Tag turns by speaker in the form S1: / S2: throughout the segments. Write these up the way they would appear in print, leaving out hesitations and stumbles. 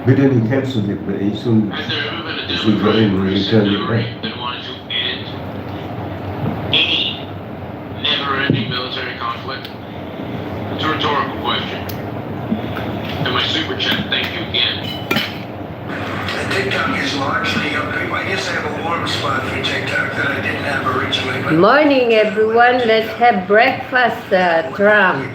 S1: But then he cancelled it, but he soon
S2: Has there ever been a
S1: as he got in,
S2: Democratic
S1: he returned it
S2: senator
S1: back.
S2: that wanted to end any never-ending military conflict? It's a rhetorical question. And my super chat, thank you again.
S3: TikTok is largely young people. I guess I have a warm spot for TikTok that I didn't have originally. But
S4: Morning, everyone. Let's have breakfast, Trump.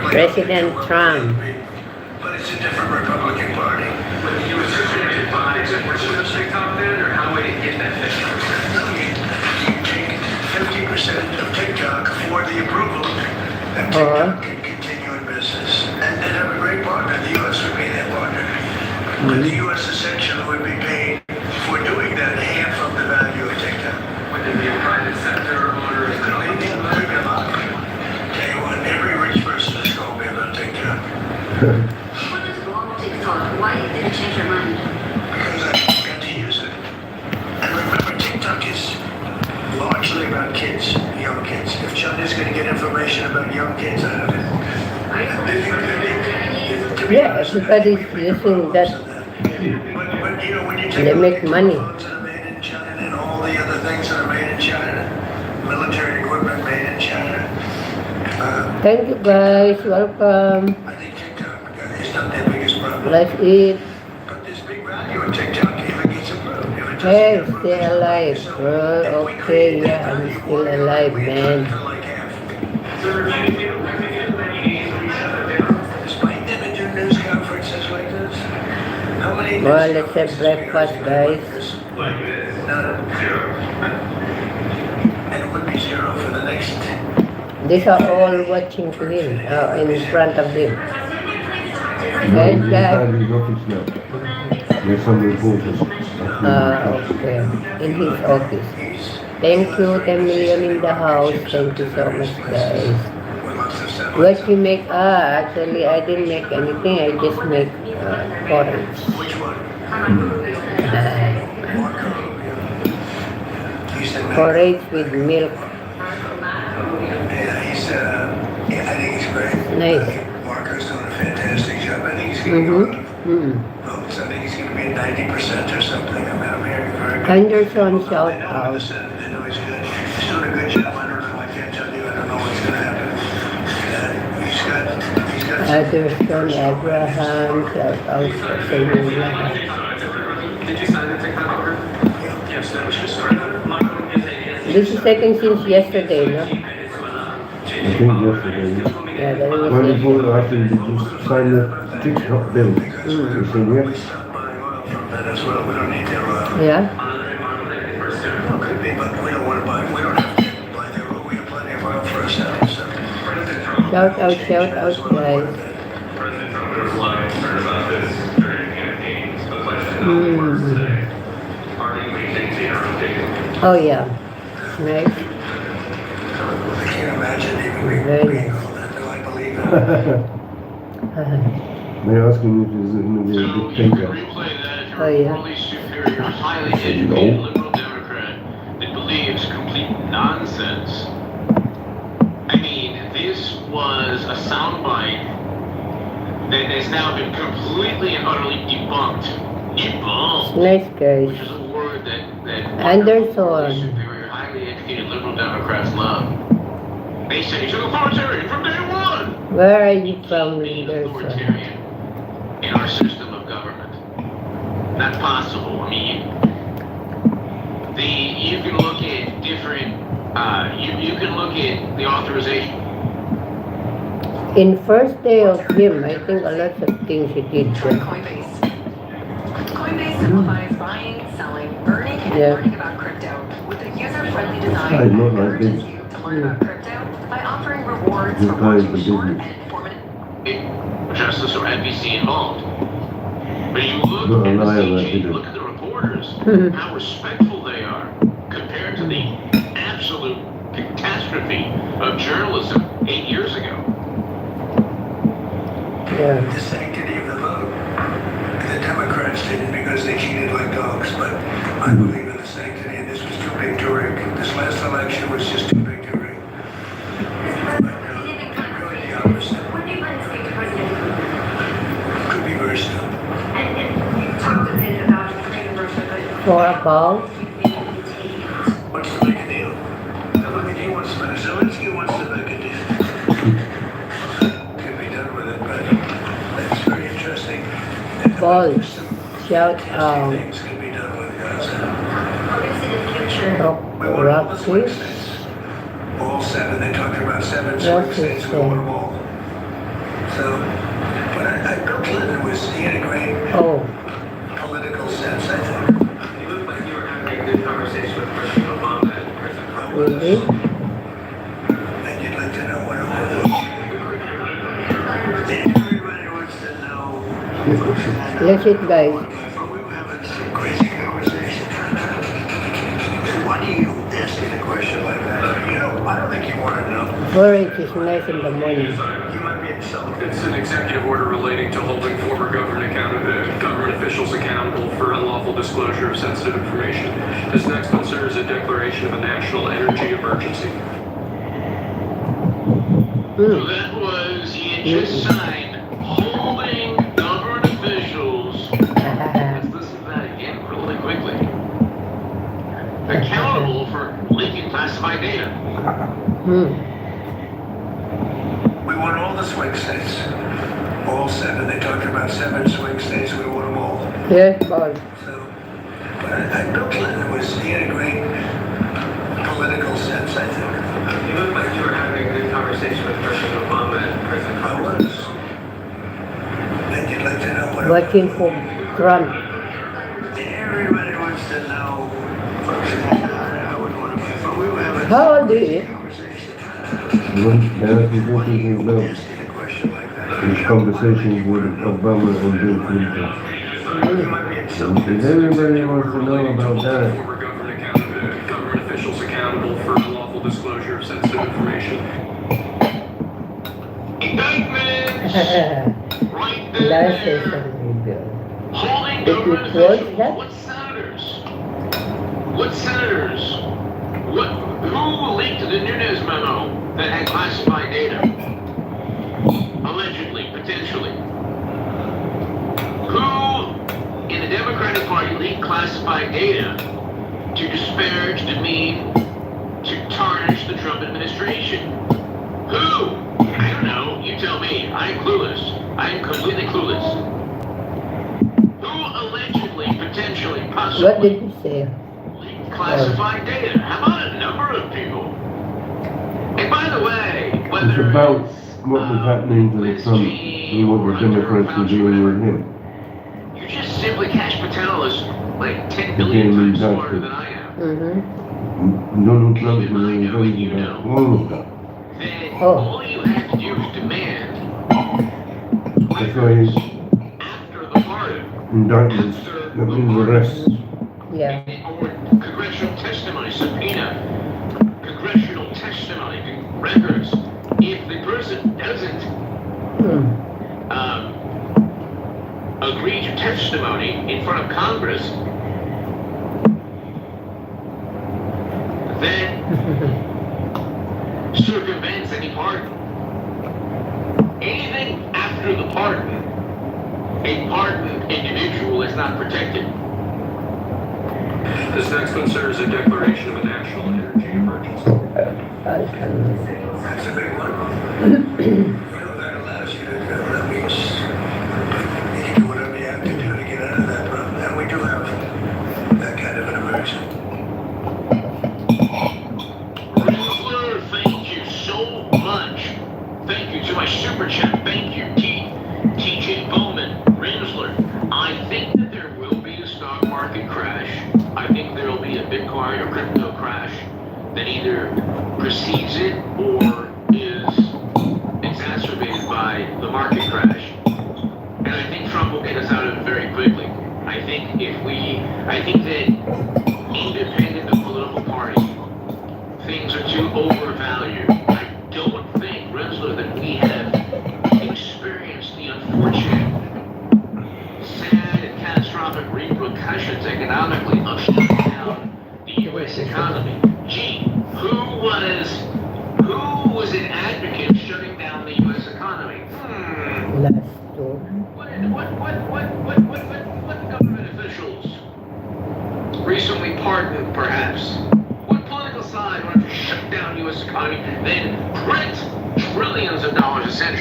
S4: President Trump.
S3: But it's a different Republican Party.
S5: But the U.S. restricted by portion of TikTok then, or how would it get that 50%?
S3: You take 50% of TikTok for the approval, and TikTok can continue in business. And they'd have a great partner. The U.S. would be their partner. But the U.S. essentially would be paid for doing that half of the value of TikTok.
S5: Would there be a private sector owner?
S3: It's going to be a lot. Tell you what, every rich person is going to be on TikTok.
S6: What is wrong with TikTok? Why did you change your mind?
S3: Because I got to use it. And remember, TikTok is largely about kids, young kids. If China's going to get information about young kids out of it,
S4: Yeah, everybody's using that.
S3: But you know, when you take
S4: They
S3: a look
S4: make
S3: at the
S4: money.
S3: phones that are made in China and all the other things that are made in China, military equipment made in China,
S4: Thank you, guys. Welcome.
S3: I think TikTok is not their biggest problem.
S4: Let's eat.
S3: But there's big value in TikTok if it gets approved. If it doesn't
S4: Hey,
S3: get approved,
S4: stay alive, bro. Okay, yeah, I'm still alive, man.
S3: Despite them in their news conferences like this, how many
S4: Well, let's have breakfast, guys.
S3: None. And it would be zero for the next.
S4: These are all watching to him, in front of him. Hey,
S1: He's
S4: Jack.
S1: inside his office now. There's some reporters.
S4: Okay, in his office. Thank you, 10 million in the house. Thank you so much, guys. What you make? Actually, I didn't make anything. I just make porridge.
S3: Which one? He's the
S4: Porridge with milk.
S3: Yeah, I think he's great.
S4: Nice.
S3: Marco's doing a fantastic job. I think he's going to go votes. I think he's going to be at 90% or something. I'm hearing very good.
S4: Anderson, shout
S3: They know in the
S4: out.
S3: Senate. They know he's good. He's doing a good job. I don't know. I can't tell you. I don't know what's going to happen. He's got
S4: Anderson, Abraham, shout out. Saying
S5: Did you sign the TikTok order? Yes, that was just started.
S4: this is taken since yesterday, no?
S1: I think yesterday.
S4: Yeah, that was
S1: When he
S4: it.
S1: bought it, I think he just signed the TikTok bill. He said, yeah.
S3: stop buying oil from Venezuela. We don't need their oil.
S4: Yeah?
S3: Could be, but we don't want to buy. We don't have to buy their oil. We have plenty of oil for ourselves. So.
S4: Shout out, guys.
S5: President Trump there was a lot of concern about this during campaigns, but like farmers today are going to maintain zero taking.
S4: Oh, yeah. Nice.
S3: I can't imagine even being
S4: Very
S3: all that. Do I believe it?
S1: They're asking if he's going to be a
S2: So you can
S1: dictator.
S2: replay that if
S4: Oh,
S2: you're a
S4: yeah.
S2: morally superior, highly
S1: Said no.
S2: educated liberal Democrat that believes complete nonsense. I mean, this was a soundbite that has now been completely and utterly debunked. Debunked.
S4: Nice,
S2: Which
S4: guys.
S2: is a word that
S4: Anderson.
S2: superior, highly educated liberal Democrats love. They say he's an authoritarian from day one.
S4: Where are you from,
S2: Being
S4: Anderson?
S2: authoritarian in our system of government. Not possible. I mean, you can look at different. You can look at the authorization.
S4: In first day of him, I think a lot of things he did.
S7: Try Coinbase. Coinbase simplifies buying, selling, earning, and
S4: Yeah.
S7: learning about crypto with a user-friendly
S1: I
S7: design
S1: not
S7: that
S1: like
S7: encourages
S1: this.
S7: you to learn about crypto by offering rewards
S1: This
S7: for
S1: guy is
S7: watching
S1: the
S7: short
S1: business.
S7: and informative.
S2: Justice or NBC involved. But you look
S1: Not a
S2: at the
S1: liar,
S2: CG,
S1: that did it.
S2: look at the reporters, how respectful they are compared to the absolute catastrophe of journalism 8 years ago.
S4: Yeah.
S3: The sanctity of the vote. The Democrats didn't because they cheated like dogs, but I believe in the sanctity, and this was too big to rig. This last election was just too big to rig. But really the opposite.
S4: For about
S3: What's the big deal? Look at he wants to, Zelensky wants to make a deal. Can be done with it, but that's very interesting.
S4: balls. Shout out.
S3: Things can be done with Gaza.
S6: What is in the future?
S3: We want all the swing
S4: Rocky.
S3: states. All seven. They talked about 7 swing states. We want them all. So, but Bill Clinton was, he had a great
S4: Oh,
S3: political sense, I think.
S5: You look like you were having a good conversation with President Obama and President Trump.
S4: really?
S3: And you'd like to know what it was. Everybody wants to know.
S4: Let's it, guys.
S3: But we were having some crazy conversation. Why do you ask me a question like that? You know, I don't think you want to know.
S4: Porridge is nice in the morning.
S3: You might be insulted.
S5: It's an executive order relating to holding former government officials accountable for unlawful disclosure of sensitive information. This next concerns a declaration of a national energy emergency.
S2: So that was, he had just signed, holding government officials, let's listen to that again really quickly, accountable for leaking classified data.
S3: We want all the swing states. All 7. They talked about 7 swing states. We want them all.
S4: Yes, balls.
S3: So, but Bill Clinton was, he had a great political sense, I think.
S5: You look like you were having a good conversation with President Obama and President
S3: I
S5: Trump.
S3: was. And you'd like to know what it
S4: Watching for Trump.
S3: Everybody wants to know. I wouldn't want to, but we were having
S4: How old are you?
S3: conversation.
S1: Asking
S3: Asking a question like that.
S1: his conversations with Obama and Bill Clinton.
S3: You might be insulted.
S1: Because everybody wants to know about that.
S5: Former government officials accountable for unlawful disclosure of sensitive information.
S2: Indictments! Right
S4: Last
S2: there!
S4: session video.
S2: Holding
S4: Did you
S2: government
S4: watch
S2: officials.
S4: that?
S2: What senators? What senators? Who leaked the Nunes memo that had classified data? Allegedly, potentially. Who in the Democratic Party leaked classified data to disparage, demean, to tarnish the Trump administration? Who? I don't know. You tell me. I'm clueless. I'm completely clueless. Who allegedly, potentially,
S4: What
S2: possibly
S4: did you say?
S2: leaked classified data? How about a number of people? And by the way, whether
S1: It's about
S2: it's,
S1: what was happening to
S2: Liz
S1: Trump
S2: Cheney
S1: and what
S2: or
S1: the
S2: Hunter
S1: Democrats were
S2: Fauci,
S1: doing with
S2: whatever,
S1: him.
S2: you just simply Cash Patel is like 10
S1: Again,
S2: billion times
S1: exactly.
S2: smarter than I am.
S4: Mm-hmm.
S1: Donald Trump was very about all of that.
S2: Then
S4: Oh.
S2: all you have to do is demand
S1: That's why he's
S2: after the pardon,
S1: indictments,
S2: after
S1: that means arrests.
S4: Yeah.
S2: or congressional testimony, subpoena, congressional testimony, records. If the person doesn't agree to testimony in front of Congress, then circumvents any pardon. Anything after the pardon, a pardoned individual is not protected.
S5: This next concerns a declaration of a national energy emergency.
S3: That's a big one. You know, that allows you to, that means you can do whatever you have to do to get out of that problem. And we do have that kind of an emergency.
S2: Rinsler, thank you so much. Thank you to my super chat. Thank you, TJ Bowman. Rinsler, I think that there will be a stock market crash. I think there will be a Bitcoin or crypto crash that either precedes it or is exacerbated by the market crash. And I think Trump will get us out of it very quickly. I think that independent of political party, things are too overvalued. I don't think, Rinsler, that we have experienced the unfortunate, sad, and catastrophic repercussions economically of shutting down the U.S. economy. Gee, who was an advocate of shutting down the U.S. economy?
S4: Last door.
S2: What government officials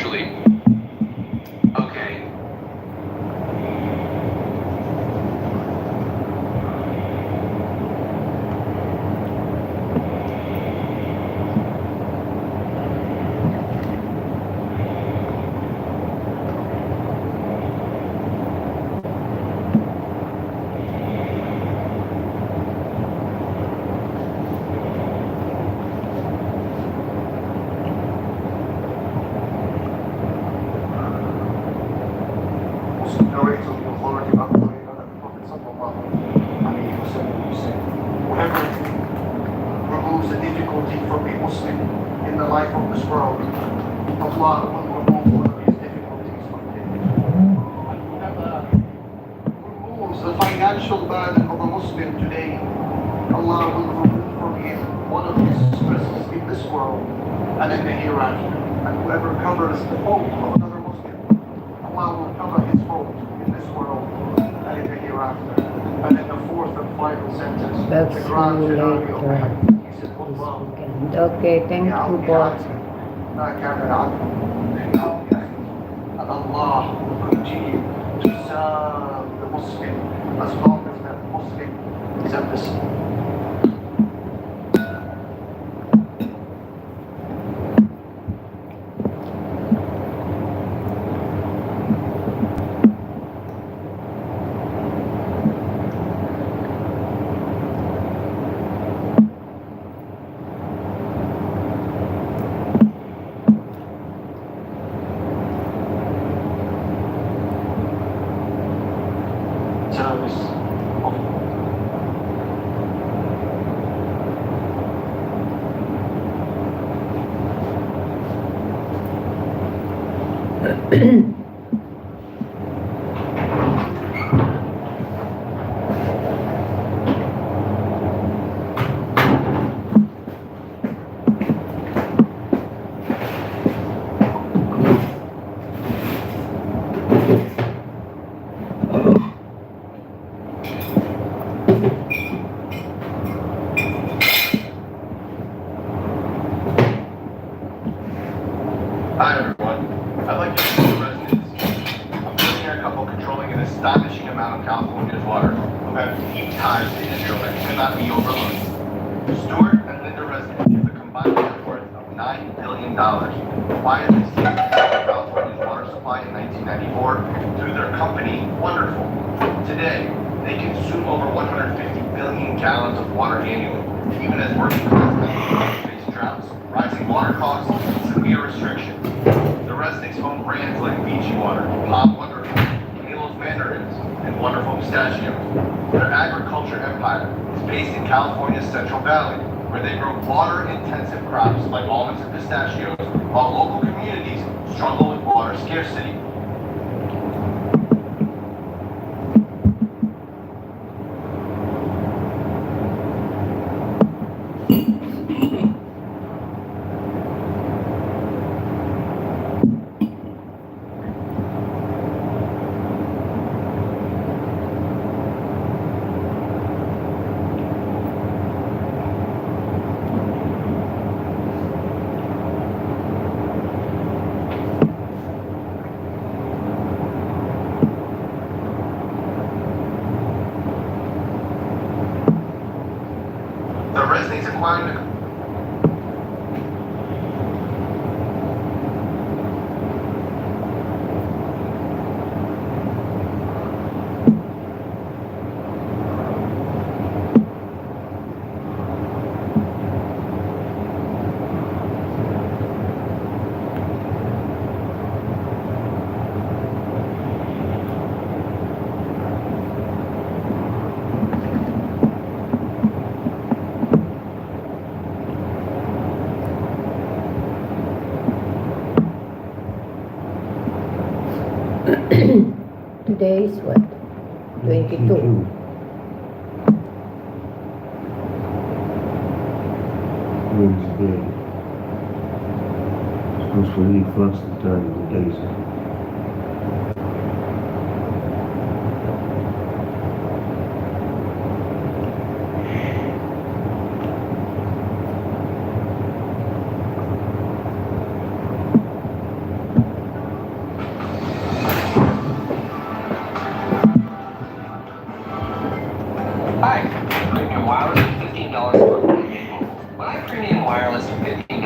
S2: actually. Okay.
S8: Muslim narrates of the authority of Abu Hurairah that the Prophet sallallahu alayhi wa sallam said, whoever removes the difficulty from a Muslim in the life of this world, Allah will remove one of his difficulties from him. And whoever removes the financial burden of a Muslim today, Allah will remove from him one of his stresses in this world and in the hereafter. And whoever covers the fault of another Muslim, Allah will cover his fault in this world and in the hereafter. And in the fourth and final sentence,
S4: That's
S8: the grand finale of the
S4: later.
S8: hadith, he said, Allah,
S4: Okay, thank you, boss.
S8: ما كان العبد إلا and Allah will continue to serve the Muslim as long as that Muslim is at this. Service of
S9: Hi everyone. I'd like to introduce the residents. I'm sitting here a couple controlling an astonishing amount of California's water, who have deep ties to Israel that cannot be overlooked. Stuart and Linda residents have a combined net worth of $9 billion. Why is this taken California's water supply in 1994 through their company, Wonderful? Today, they consume over 150 billion gallons of water annually, even as working class families face droughts, rising water costs, and severe restrictions. The residents own brands like Fiji Water, Pop Wonderful, Milos Mandarins, and Wonderful Pistachios. Their agriculture empire is based in California's Central Valley, where they grow water-intensive crops like almonds and pistachios, while local communities struggle with water scarcity. The residents acquiring the
S4: Today is what? 22.
S1: Wednesday. Supposed to leave fasting time in the days.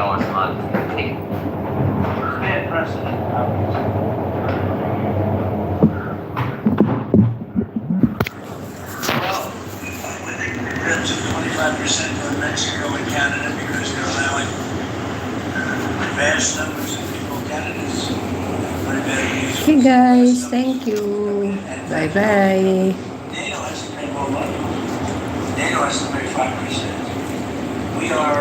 S10: Pino's month thing.
S3: Bad precedent. Well, I think that's 25% on Mexico and Canada because they're allowing vast numbers of people, candidates.
S4: Okay guys, thank you. Bye bye.
S3: NATO has to pay more money. NATO has to pay 5%. We are